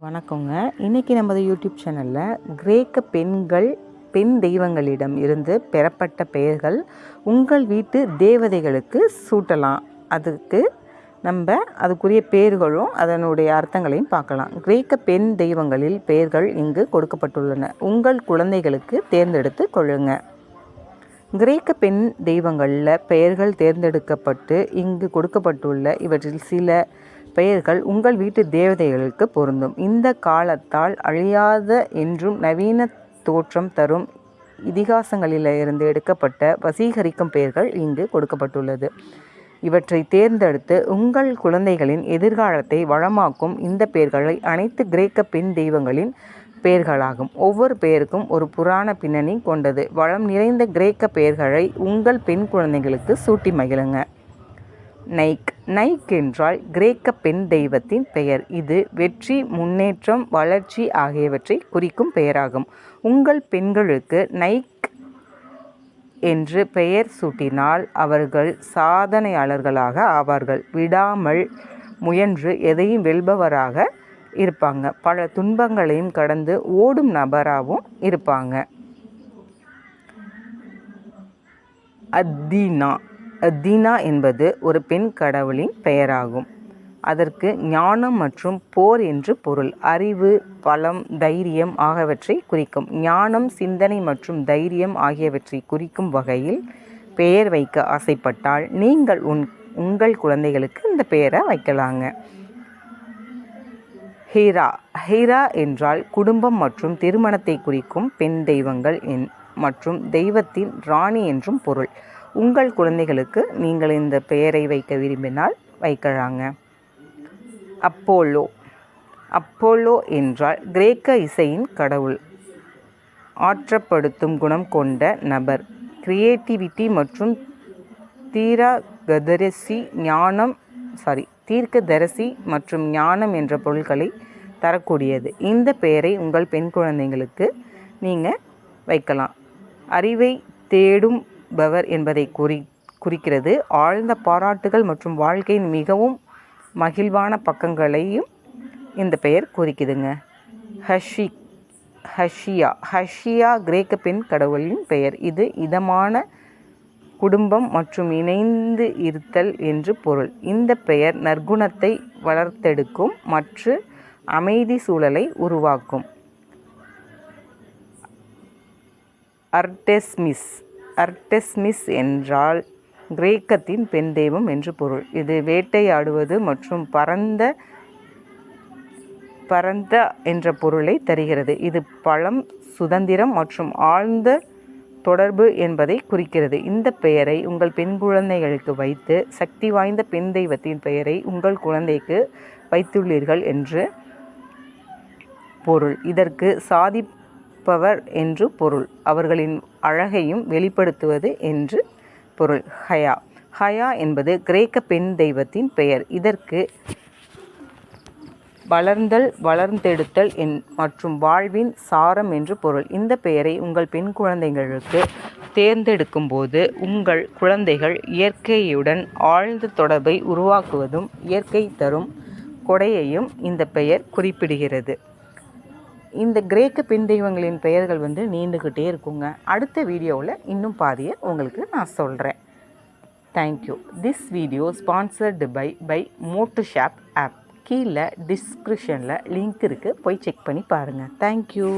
வணக்கங்க. இன்றைக்கி நமது யூடியூப் சேனலில் கிரேக்க பெண் தெய்வங்களிடம் இருந்து பெறப்பட்ட பெயர்கள் உங்கள் வீட்டு தேவதைகளுக்கு சூட்டலாம். அதுக்குரிய பெயர்களும் அதனுடைய அர்த்தங்களையும் பார்க்கலாம். கிரேக்க பெண் தெய்வங்களில் பெயர்கள் இங்கு கொடுக்கப்பட்டுள்ளன. உங்கள் குழந்தைகளுக்கு தேர்ந்தெடுத்து கொள்ளுங்க. கிரேக்க பெண் தெய்வங்களில் பெயர்கள் தேர்ந்தெடுக்கப்பட்டு இங்கு கொடுக்கப்பட்டுள்ள இவற்றில் சில பெயர்கள் உங்கள் வீட்டு தேவதைகளுக்கு பொருந்தும். இந்த காலத்தால் அழியாத என்றும் நவீன தோற்றம் தரும் இதிகாசங்களிலிருந்து எடுக்கப்பட்ட வசீகரிக்கும் பெயர்கள் இங்கு கொடுக்கப்பட்டுள்ளது. இவற்றை தேர்ந்தெடுத்து உங்கள் குழந்தைகளின் எதிர்காலத்தை வளமாக்கும் இந்த பெயர்களை அனைத்து கிரேக்க பெண் தெய்வங்களின் பெயர்களாகும். ஒவ்வொரு பெயருக்கும் ஒரு புராண பின்னணி கொண்டது. வளம் நிறைந்த கிரேக்க பெயர்களை உங்கள் பெண் குழந்தைகளுக்கு சூட்டி மகிழுங்க. நைக் என்றால் கிரேக்க பெண் தெய்வத்தின் பெயர். இது வெற்றி, முன்னேற்றம், வளர்ச்சி ஆகியவற்றை குறிக்கும் பெயராகும். உங்கள் பெண்களுக்கு நைக் என்று பெயர் சூட்டினால் அவர்கள் சாதனையாளர்களாக ஆவார்கள். விடாமல் முயன்று எதையும் வெல்பவராக இருப்பாங்க. பல துன்பங்களையும் கடந்து ஓடும் நபராகவும் இருப்பாங்க. அத்தீனா என்பது ஒரு பெண் கடவுளின் பெயராகும். அதற்கு ஞானம் மற்றும் போர் என்று பொருள். அறிவு, பலம், தைரியம் ஆகியவற்றை குறிக்கும். ஞானம், சிந்தனை மற்றும் தைரியம் ஆகியவற்றை குறிக்கும் வகையில் பெயர் வைக்க ஆசைப்பட்டால் நீங்கள் உங்கள் குழந்தைகளுக்கு இந்த பெயரை வைக்கலாங்க. ஹீரா என்றால் குடும்பம் மற்றும் திருமணத்தை குறிக்கும் பெண் தெய்வங்கள் மற்றும் தெய்வத்தின் ராணி என்றும் பொருள். உங்கள் குழந்தைகளுக்கு நீங்கள் இந்த பெயரை வைக்க விரும்பினால் வைக்கலாங்க. அப்போலோ என்றால் கிரேக்க இசையின் கடவுள். ஆற்றப்படுத்தும் குணம் கொண்ட நபர். கிரியேட்டிவிட்டி மற்றும் தீர்க்கதரிசி மற்றும் ஞானம் என்ற பொருட்களை தரக்கூடியது. இந்த பெயரை உங்கள் பெண் குழந்தைங்களுக்கு நீங்கள் வைக்கலாம். அறிவை தேடுபவர் என்பதை குறிக்கிறது. ஆழ்ந்த பாராட்டுகள் மற்றும் வாழ்க்கையின் மிகவும் மகிழ்வான பக்கங்களையும் இந்த பெயர் குறிக்குதுங்க. ஹஷியா கிரேக்க பெண் கடவுளின் பெயர். இது இதமான குடும்பம் மற்றும் இணைந்து இருத்தல் என்று பொருள். இந்த பெயர் நற்குணத்தை வளர்த்தெடுக்கும் மற்றும் அமைதி சூழலை உருவாக்கும். அர்டெஸ்மிஸ் என்றால் கிரேக்கத்தின் பெண் தெய்வம் என்று பொருள். இது வேட்டையாடுவது மற்றும் பரந்த என்ற பொருளை தருகிறது. இது பலம், சுதந்திரம் மற்றும் ஆழ்ந்த தொடர்பு என்பதை குறிக்கிறது. இந்த பெயரை உங்கள் பெண் குழந்தைகளுக்கு வைத்து சக்தி வாய்ந்த பெண் தெய்வத்தின் பெயரை உங்கள் குழந்தைக்கு வைத்துள்ளீர்கள் என்று பொருள். இதற்கு சாதிப்பவர் என்று பொருள். அவர்களின் அழகையும் வெளிப்படுத்துவது என்று பொருள். ஹயா என்பது கிரேக்க பெண் தெய்வத்தின் பெயர். இதற்கு வளர்ந்தல், வளர்ந்தெடுத்தல் மற்றும் வாழ்வின் சாரம் என்று பொருள். இந்த பெயரை உங்கள் பெண் குழந்தைகளுக்கு தேர்ந்தெடுக்கும் போது உங்கள் குழந்தைகள் இயற்கையுடன் ஆழ்ந்த தொடர்பை உருவாக்குவதும் இயற்கை தரும் கொடையையும் இந்த பெயர் குறிப்பிடுகிறது. இந்த கிரேக்க பெண் தெய்வங்களின் பெயர்கள் நீண்டுக்கிட்டே இருக்குங்க. அடுத்த வீடியோவில் இன்னும் பாதியை உங்களுக்கு நான் சொல்கிறேன். Thank you. This video sponsored by Motoshop app. கீழே டிஸ்கிரிப்ஷனில் லிங்க் இருக்குது, போய் செக் பண்ணி பாருங்கள். தேங்க்யூ.